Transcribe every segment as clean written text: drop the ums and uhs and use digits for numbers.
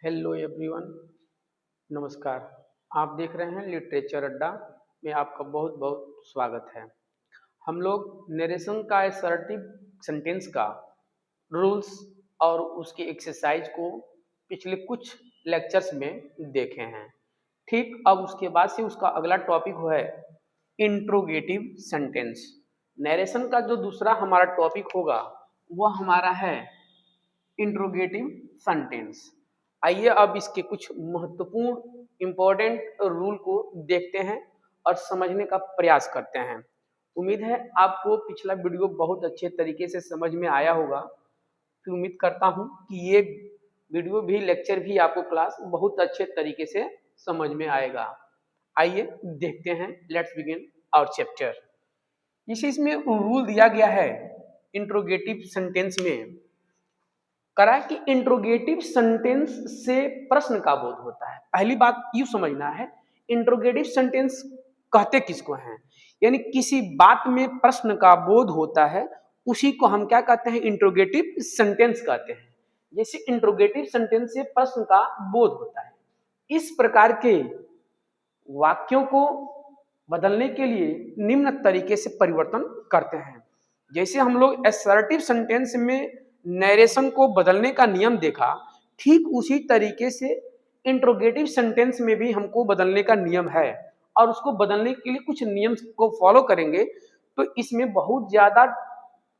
Hello everyone, नमस्कार। आप देख रहे हैं लिटरेचर अड्डा में आपका बहुत बहुत स्वागत है। हम लोग नरेशन का असर्टिव सेंटेंस का रूल्स और उसकी एक्सरसाइज को पिछले कुछ लेक्चर्स में देखे हैं। ठीक अब उसके बाद से उसका अगला टॉपिक है इंट्रोगेटिव सेंटेंस। नरेशन का जो दूसरा हमारा टॉपिक होगा वह हमारा है इंट्रोगेटिव सेंटेंस। आइए अब इसके कुछ महत्वपूर्ण इंपॉर्टेंट रूल को देखते हैं और समझने का प्रयास करते हैं। उम्मीद है आपको पिछला वीडियो बहुत अच्छे तरीके से समझ में आया होगा। फिर उम्मीद करता हूं कि ये वीडियो भी लेक्चर भी आपको क्लास बहुत अच्छे तरीके से समझ में आएगा। आइए देखते हैं, लेट्स बिगिन आवर चैप्टर। इसे इसमें रूल दिया गया है इंट्रोगेटिव सेंटेंस में करा कि इंट्रोगेटिव सेंटेंस से प्रश्न का बोध होता है। पहली बात यू समझना है, इंट्रोगेटिव सेंटेंस कहते किसको हैं, यानी किसी बात में प्रश्न का बोध होता है उसी को हम क्या कहते हैं, इंट्रोगेटिव सेंटेंस कहते हैं। जैसे इंट्रोगेटिव सेंटेंस से प्रश्न का बोध होता है। इस प्रकार के वाक्यों को बदलने के लिए निम्न तरीके से परिवर्तन करते हैं। जैसे हम लोग असर्टिव सेंटेंस में नरेशन को बदलने का नियम देखा, ठीक उसी तरीके से इंट्रोगेटिव सेंटेंस में भी हमको बदलने का नियम है और उसको बदलने के लिए कुछ नियम को फॉलो करेंगे तो इसमें बहुत ज्यादा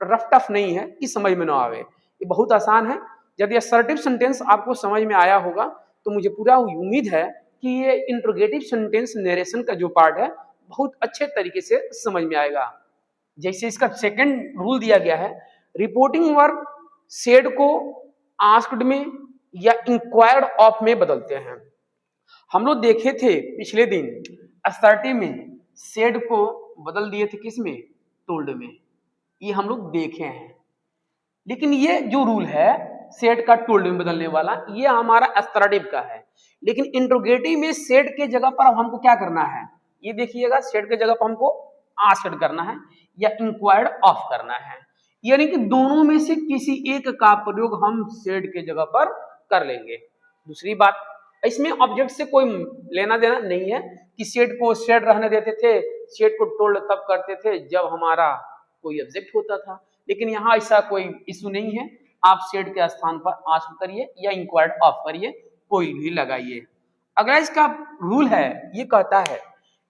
रफ टफ नहीं है कि समझ में ना आवे, ये बहुत आसान है। यदि असर्टिव सेंटेंस आपको समझ में आया होगा तो मुझे पूरा उम्मीद है कि ये इंट्रोगेटिव सेंटेंस नरेशन का जो पार्ट है बहुत अच्छे तरीके से समझ में आएगा। जैसे इसका सेकंड रूल दिया गया है, रिपोर्टिंग वर्ब सेड को आस्क्ड में या इंक्वायर्ड ऑफ में बदलते हैं। हम लोग देखे थे पिछले दिन असर्टिव में सेड को बदल दिए थे किस में, टोल्ड में, ये हम लोग देखे हैं। लेकिन ये जो रूल है सेड का टोल्ड में बदलने वाला, ये हमारा असर्टिव का है। लेकिन इंट्रोगेटिव में सेड के जगह पर हमको क्या करना है, ये देखिएगा, सेड के जगह पर हमको आस्क्ड करना है या इंक्वायर्ड ऑफ करना है, यानी कि दोनों में से किसी एक का प्रयोग हम सेड के जगह पर कर लेंगे। दूसरी बात, इसमें ऑब्जेक्ट से कोई लेना देना नहीं है कि सेड को सेड रहने देते थे, सेड को टोल्ड तब करते थे जब हमारा कोई ऑब्जेक्ट होता था। लेकिन यहाँ ऐसा कोई इशू नहीं है, आप सेड के स्थान पर आस्क करिए या इंक्वायर्ड ऑफ करिए, कोई भी लगाइए। अगला इसका रूल है, ये कहता है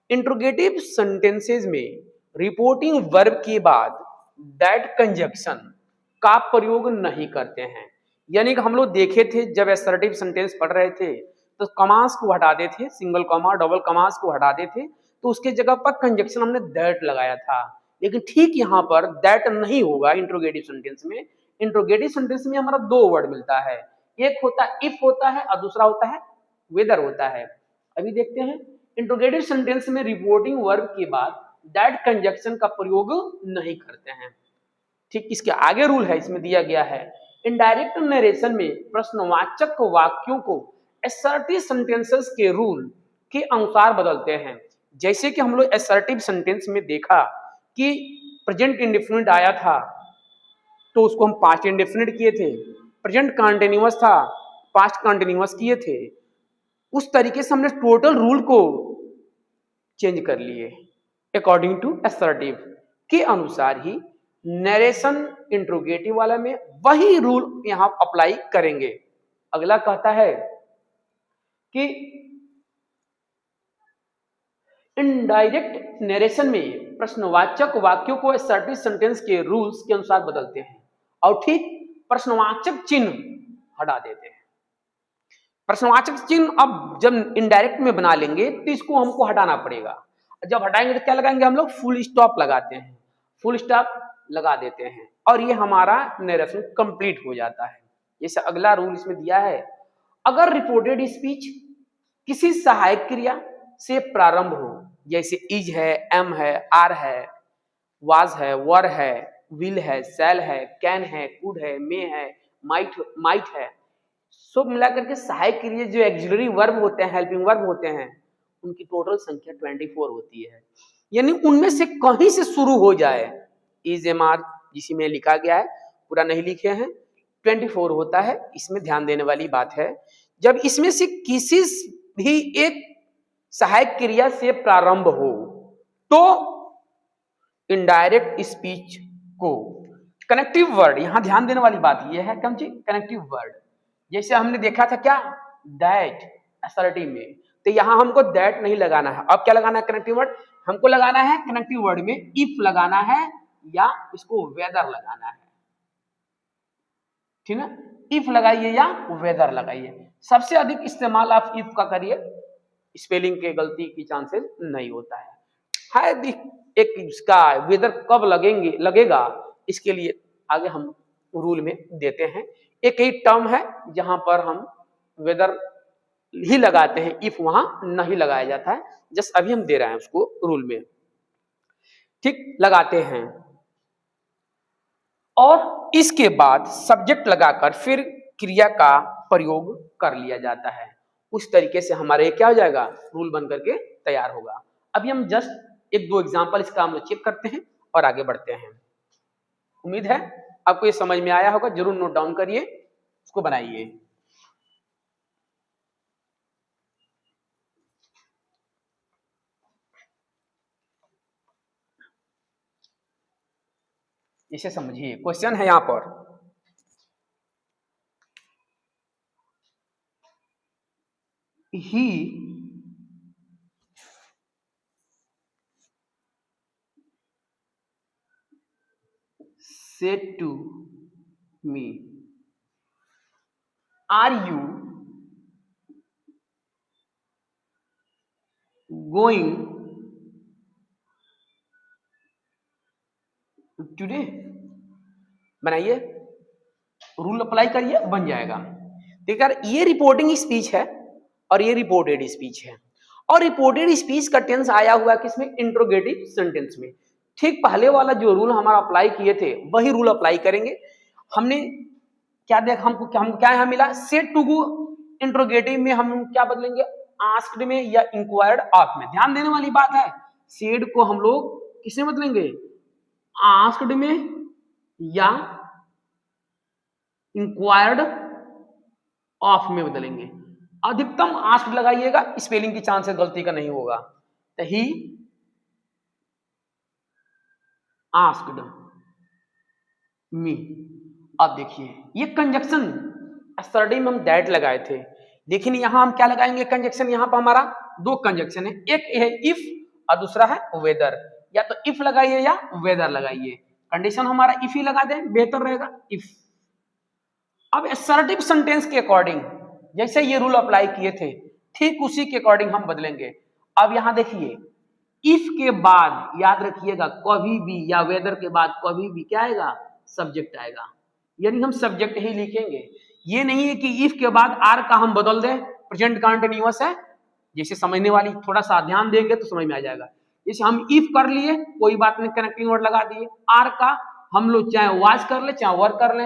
इंट्रोगेटिव सेंटेंसेस में रिपोर्टिंग वर्ब के बाद दैट कंजक्शन का प्रयोग नहीं करते हैं। यानी कि हम लोग देखे थे जब असर्टिव सेंटेंस पढ़ रहे थे तो कमास को हटा देते थे, सिंगल कॉमा डबल कमास को हटा देते तो उसके जगह पर कंजक्शन हमने दैट लगाया था। लेकिन ठीक यहाँ पर दैट नहीं होगा इंट्रोगेटिव सेंटेंस में। इंट्रोगेटिव सेंटेंस में हमारा दो वर्ड मिलता है, एक होता है इफ होता है और दूसरा होता है वेदर होता है। अभी देखते हैं, इंट्रोगेटिव सेंटेंस में रिपोर्टिंग वर्ब के बाद दैट कंजक्शन का प्रयोग नहीं करते हैं। ठीक इसके आगे रूल है, इसमें दिया गया है इनडायरेक्ट नरेशन में प्रश्नवाचक वाक्यों को असर्टिव सेंटेंसेस के रूल के अनुसार बदलते हैं। जैसे कि हम लोग असर्टिव सेंटेंस में देखा कि प्रेजेंट इंडेफिनिट आया था तो उसको हम पास्ट इंडेफिनिट किए थे, प्रेजेंट कंटीन्यूअस था पास्ट कंटीन्यूअस किए थे। उस तरीके से हमने टोटल रूल को चेंज कर लिए अकॉर्डिंग टू असर्टिव के अनुसार ही नरेशन इंट्रोगेटिव वाला में वही रूल यहां अप्लाई करेंगे। अगला कहता है कि इनडायरेक्ट नरेशन में प्रश्नवाचक वाक्यों को असर्टिव सेंटेंस के रूल्स के अनुसार बदलते हैं और ठीक प्रश्नवाचक चिन्ह हटा देते हैं। प्रश्नवाचक चिन्ह अब जब इनडायरेक्ट में बना लेंगे तो इसको हमको हटाना पड़ेगा। जब हटाएंगे तो क्या लगाएंगे, हम लोग फुल स्टॉप लगाते हैं, फुल स्टॉप लगा देते हैं और ये हमारा नरेशन कंप्लीट हो जाता है। जैसे अगला रूल इसमें दिया है, अगर रिपोर्टेड स्पीच किसी सहायक क्रिया से प्रारंभ हो, जैसे इज है, एम है, आर है, वाज है, वर है, विल है, सेल है, कैन है, कुड है, मे है, माइट है, सब मिलाकर के सहायक क्रिया जो एक्सिलरी वर्ब होते हैं, हेल्पिंग वर्ब होते हैं, उनकी टोटल संख्या 24 होती है। यानी उनमें से कहीं से शुरू हो जाए, इज एम आर जिसी में लिखा गया है, पूरा नहीं लिखे हैं, 24 होता है। इसमें ध्यान देने वाली बात है, जब इसमें से किसी भी एक सहायक क्रिया से प्रारंभ हो तो इनडायरेक्ट स्पीच को कनेक्टिव वर्ड, यहां ध्यान देने वाली बात यह है कम जी, कनेक्टिव वर्ड जैसे हमने देखा था क्या दैट असर्टिव में, तो यहां हमको दैट नहीं लगाना है। अब क्या लगाना है कनेक्टिव वर्ड, हमको लगाना है कनेक्टिव वर्ड में इफ लगाना है या इसको वेदर लगाना है, ठीक है। इफ लगाइए या वेदर लगाइए। सबसे अधिक इस्तेमाल आप इफ का करिए, स्पेलिंग के गलती की चांसेस नहीं होता है एक इसका वेदर कब लगेगा इसके लिए आगे हम रूल में देते हैं। एक ही टर्म है जहां पर हम वेदर ही लगाते हैं, इफ वहां नहीं लगाया जाता है, जस्ट अभी हम दे रहे हैं उसको रूल में, ठीक, लगाते हैं। और इसके बाद सब्जेक्ट लगाकर फिर क्रिया का प्रयोग कर लिया जाता है। उस तरीके से हमारे क्या हो जाएगा, रूल बन करके तैयार होगा। अभी हम जस्ट एक दो एग्जांपल इसका हम लोग चेक करते हैं और आगे बढ़ते हैं। उम्मीद है आपको ये समझ में आया होगा, जरूर नोट डाउन करिए, उसको बनाइए। इसे समझिए, क्वेश्चन है यहां पर, ही said to me, are you going today? बनाइए, रूल अप्लाई करिए, बन जाएगा। देखिए यार, ये रिपोर्टिंग स्पीच है और ये रिपोर्टेड स्पीच है, और रिपोर्टेड स्पीच का टेंस आया हुआ है किसमें, इंट्रोगेटिव सेंटेंस में। ठीक पहले वाला जो रूल हमारा अप्लाई किए थे वही रूल अप्लाई करेंगे। हमने क्या देखा, हमको क्या यहाँ मिला, सेड टू गो इंट्रोगेटिव में हम क्या बदलेंगे, आस्क्ड में या इंक्वायर्ड ऑफ में। ध्यान देने वाली बात है, सेड को हम लोग किसमें बदलेंगे, आस्क्ड में या इंक्वायर्ड ऑफ में बदलेंगे। अधिकतम आस्क्ड लगाइएगा, स्पेलिंग की चांसेस गलती का नहीं होगा। तो ही आस्क्ड मी। अब देखिए ये कंजक्शन स्टडी में हम दैट लगाए थे, लेकिन यहां हम क्या लगाएंगे कंजक्शन, यहां पर हमारा दो कंजक्शन है, एक है इफ और दूसरा है वेदर। या तो इफ लगाइए या वेदर लगाइए, कंडीशन हमारा इफ ही लगा दें बेहतर रहेगा, इफ। अब असर्टिव सेंटेंस के अकॉर्डिंग जैसे ये रूल अप्लाई किए थे ठीक उसी के अकॉर्डिंग हम बदलेंगे। अब यहां देखिए इफ के बाद याद रखिएगा कभी भी, या वेदर के बाद कभी भी क्या आएगा, सब्जेक्ट आएगा, यानी हम सब्जेक्ट ही लिखेंगे। ये नहीं है कि इफ के बाद आर का हम बदल दें, प्रेजेंट कंटिन्यूअस है, जैसे समझने वाली थोड़ा सा ध्यान देंगे तो समझ में आ जाएगा। जैसे हम इफ कर लिए कोई बात नहीं, कनेक्टिंग वर्ड लगा दिए, आर का हम लोग चाहे वाज कर ले चाहे वर्क कर ले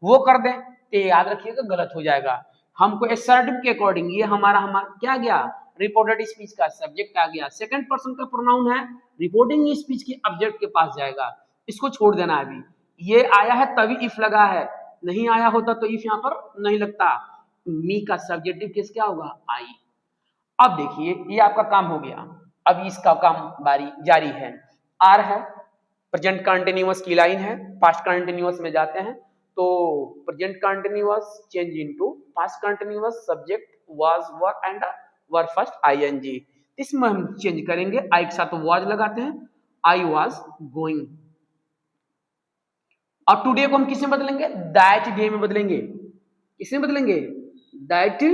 वो कर दें, तो याद रखिएगा गलत हो जाएगा। हमको असर्टिव के अकॉर्डिंग ये हमारा क्या गया, रिपोर्टेड स्पीच का सब्जेक्ट आ गया, सेकंड पर्सन का प्रोनाउन है, रिपोर्टिंग स्पीच के ऑब्जेक्ट के पास जाएगा, इसको छोड़ देना। अभी ये आया है तभी इफ लगा है, नहीं आया होता तो इफ यहाँ पर नहीं लगता। मी का सब्जेक्टिव केस क्या होगा, आई। अब देखिए ये आपका काम हो गया, अब इसका काम बारी जारी है। आर है, प्रेजेंट कंटिन्यूअस की लाइन है, पास्ट कंटिन्यूअस में जाते हैं तो present continuous change into past continuous, subject was were and were first ING. इसमें हम चेंज करेंगे, आई के साथ वाज लगाते हैं, आई वाज गोइंग। और टुडे को हम किसमें बदलेंगे, दैट डे में बदलेंगे, किसमें बदलेंगे, दैट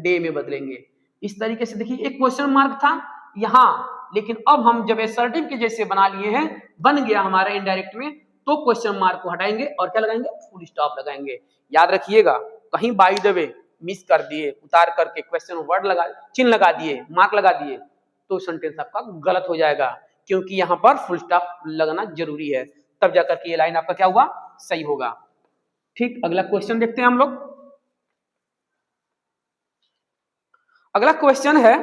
डे में बदलेंगे। इस तरीके से देखिए एक क्वेश्चन मार्क था यहां, लेकिन अब हम जब असर्टिव के जैसे बना लिए हैं, बन गया हमारे इनडायरेक्ट में, तो क्वेश्चन मार्क को हटाएंगे और क्या लगाएंगे, फुल स्टॉप लगाएंगे। याद रखिएगा कहीं बाय द वे मिस कर दिए, उतार करके क्वेश्चन वर्ड लगा, चिन्ह लगा दिए, मार्क लगा दिए, तो सेंटेंस आपका गलत हो जाएगा, क्योंकि यहां पर फुल स्टॉप लगना जरूरी है, तब जाकर के ये लाइन आपका क्या हुआ, सही होगा। ठीक, अगला क्वेश्चन देखते हैं हम लोग। अगला क्वेश्चन है,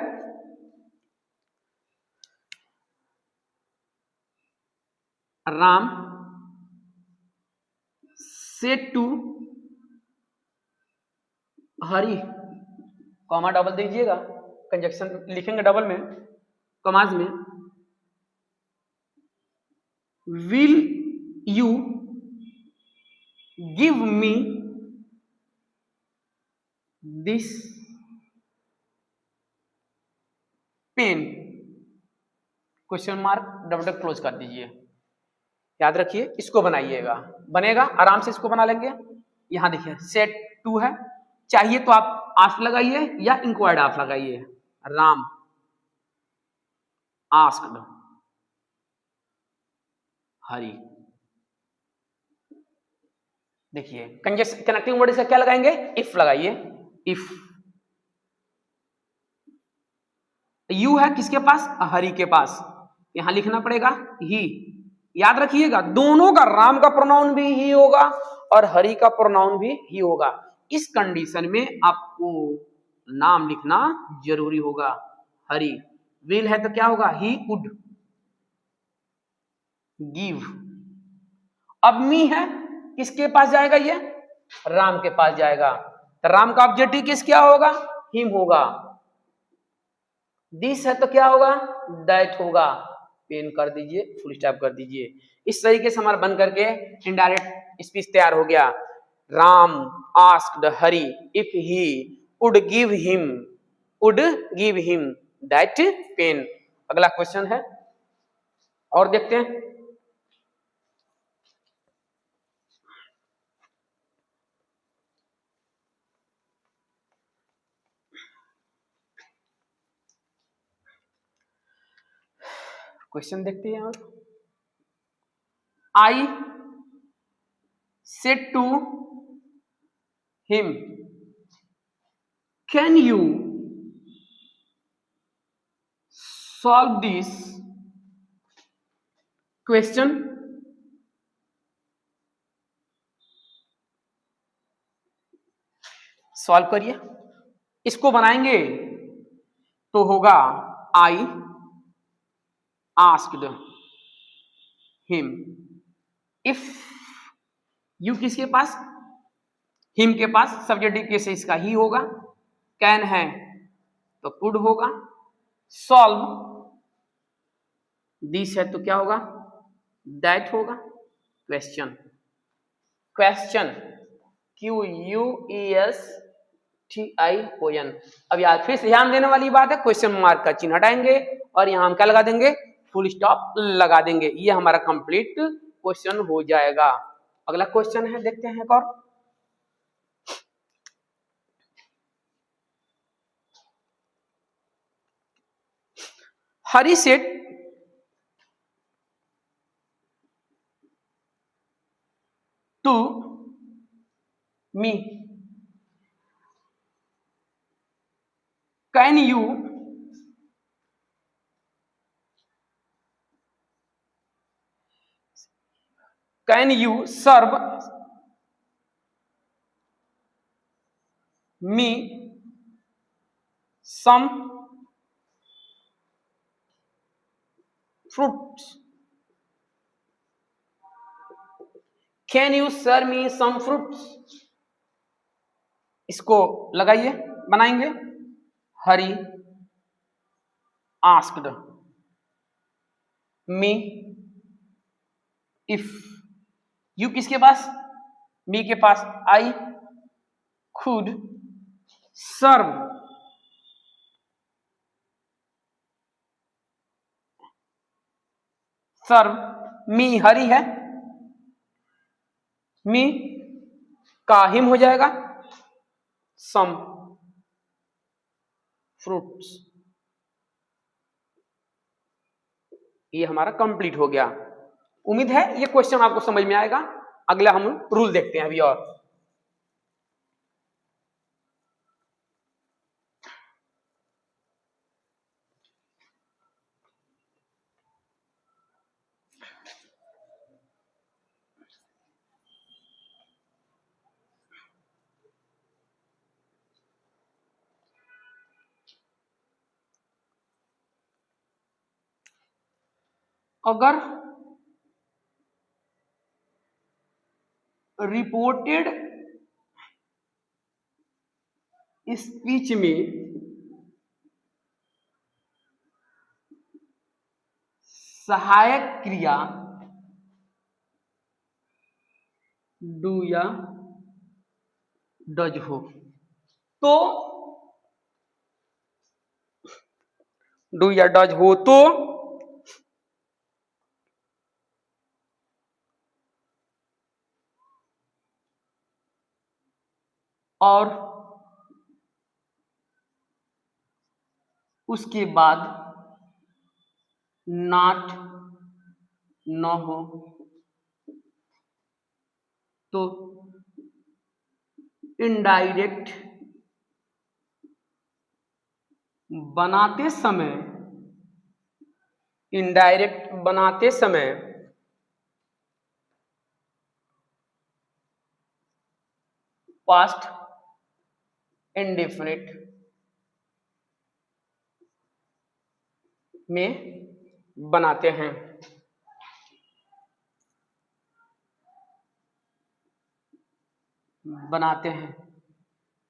Ram said to Hari comma double दीजिएगा, कंजक्शन लिखेंगे डबल में, कमाज में, will you give me this pen, question mark, double close कर दीजिए। याद रखिए, इसको बनाइएगा, बनेगा आराम से, इसको बना लेंगे। यहां देखिए सेट 2 है, चाहिए तो आप आस्क लगाइए या इंक्वायर्ड आप लगाइए। राम आस्क्ड हरी। देखिए कनेक्टिंग वर्ड इसका क्या लगाएंगे, इफ लगाइए। इफ यू है किसके पास, हरि के पास, यहां लिखना पड़ेगा ही। याद रखिएगा दोनों का, राम का प्रोनाउन भी ही होगा और हरि का प्रोनाउन भी ही होगा। इस कंडीशन में आपको नाम लिखना जरूरी होगा। हरि, विल है तो क्या होगा, ही वुड गिव। अब मी है, किसके पास जाएगा, ये राम के पास जाएगा, तो राम का ऑब्जेक्टिव किस क्या होगा, हिम होगा। दिस है तो क्या होगा, दैट होगा। पेन कर दीजिए, फुल स्टॉप कर दीजिए। इस तरीके से हमारा बन करके इनडायरेक्ट स्पीच तैयार हो गया। Ram asked Hari if he would give him that pen. अगला क्वेश्चन है और देखते हैं। क्वेश्चन देखते हैं। और I said to him can you solve this question. Solve करिए, इसको बनाएंगे तो होगा I asked him if you किसके पास, हिम के पास, सब्जेक्टिव केस है इसका ही होगा। कैन है तो कुड होगा। सॉल्व दिस है तो क्या होगा, दैट होगा। Question, question QUESTION। अब यार फिर से ध्यान देने वाली बात है, क्वेश्चन मार्क का चिन्ह हटाएंगे और यहां हम क्या लगा देंगे, फुल स्टॉप लगा देंगे। ये हमारा कंप्लीट क्वेश्चन हो जाएगा। अगला क्वेश्चन है, देखते हैं एक और। Hari said to me can you serve me some fruits, can you serve me some fruits। इसको लगाइए, बनाएंगे। हरी आस्क्ड मी इफ यू किसके पास, मी के पास, आई could serve मी, हरी है, मी का हिम हो जाएगा, सम फ्रूट्स। ये हमारा कंप्लीट हो गया। उम्मीद है ये क्वेश्चन आपको समझ में आएगा। अगला हम रूल देखते हैं अभी। और अगर रिपोर्टेड स्पीच में सहायक क्रिया डू या डज हो तो डू या डज हो तो और उसके बाद नॉट न हो तो इनडायरेक्ट बनाते समय पास्ट इंडेफिनिट में बनाते हैं।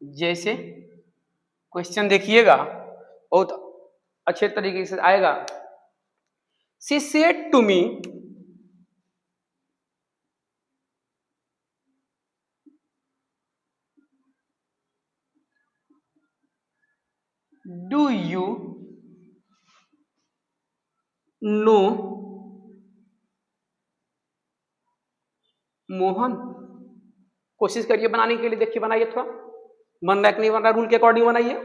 जैसे क्वेश्चन देखिएगा, बहुत अच्छे तरीके से आएगा। She said to me do you know Mohan. कोशिश करिए बनाने के लिए, देखिए बनाइए, थोड़ा बन रहा है कि नहीं बन रहा, रूल के अकॉर्डिंग बनाइए,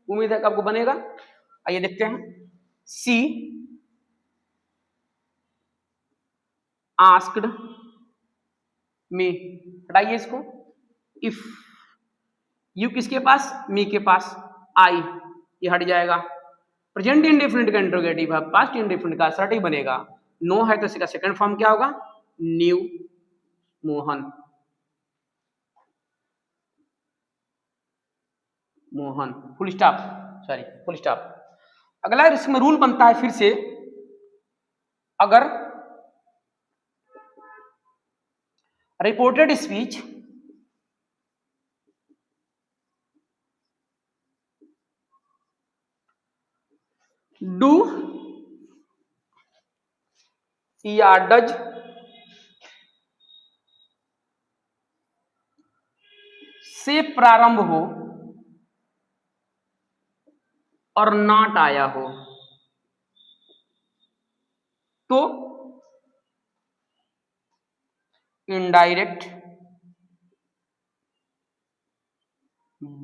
उम्मीद है कि आपको बनेगा। आइए देखते हैं। सी आस्क्ड मी, हटाइए इसको। इफ यू किसके पास, मी के पास, आई ये हट जाएगा। प्रेजेंट इंडेफिनिट का इंट्रोगेटिव है, पास्ट इंडेफिनिट का असर्टिव बनेगा। नो है तो इसका सेकंड फॉर्म क्या होगा, new Mohan. Mohan full stop, sorry full stop. अगला इसमें रूल बनता है फिर से, अगर रिपोर्टेड स्पीच डू या डज से प्रारंभ हो और नॉट आया हो तो इनडायरेक्ट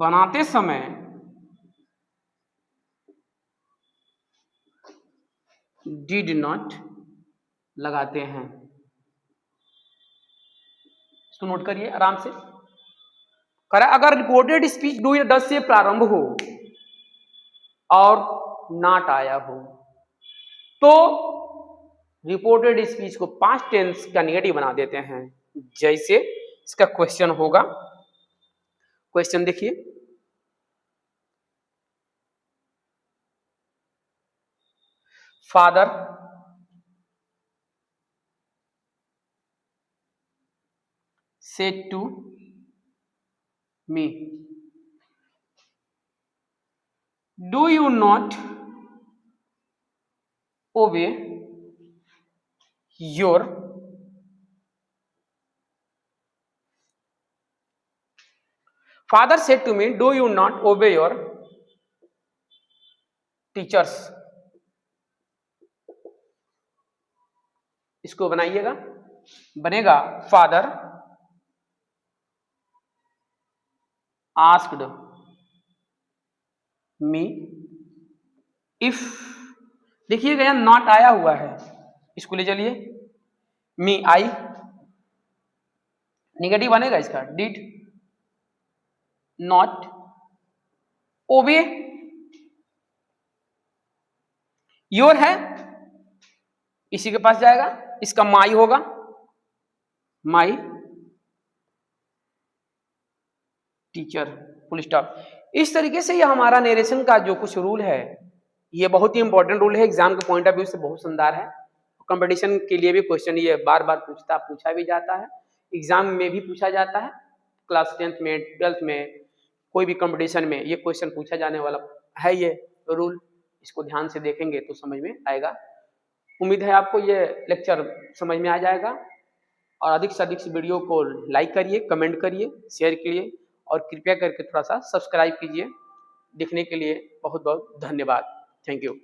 बनाते समय डिड नॉट लगाते हैं। इसको नोट करिए आराम से। करा अगर रिपोर्टेड स्पीच डू या डज से प्रारंभ हो और नॉट आया हो तो रिपोर्टेड स्पीच को पास्ट टेंस का नेगेटिव बना देते हैं। जैसे इसका क्वेश्चन होगा, क्वेश्चन देखिए, father said to me, do you not obey your father said to me, do you not obey your teachers। इसको बनाइएगा, बनेगा फादर आस्क्ड मी इफ, देखिएगा यहां नॉट आया हुआ है, इसको ले चलिए, मी आई, नेगेटिव बनेगा इसका, डिड नॉट ओबे, योर है इसी के पास जाएगा, इसका माई होगा, माई टीचर फुल स्टॉप। इस तरीके से ये हमारा नरेशन का जो कुछ रूल है, ये बहुत ही इंपॉर्टेंट रूल है, एग्जाम के पॉइंट ऑफ व्यू से बहुत शानदार है। कंपटीशन के लिए भी क्वेश्चन ये बार बार पूछा भी जाता है, एग्जाम में भी पूछा जाता है, क्लास 10th में 12th में कोई भी कंपटीशन में ये क्वेश्चन पूछा जाने वाला है। ये रूल इसको ध्यान से देखेंगे तो समझ में आएगा। उम्मीद है आपको ये लेक्चर समझ में आ जाएगा और अधिक से अधिक वीडियो को लाइक करिए, कमेंट करिए, शेयर कीजिए और कृपया करके थोड़ा सा सब्सक्राइब कीजिए। देखने के लिए बहुत बहुत धन्यवाद। Thank you.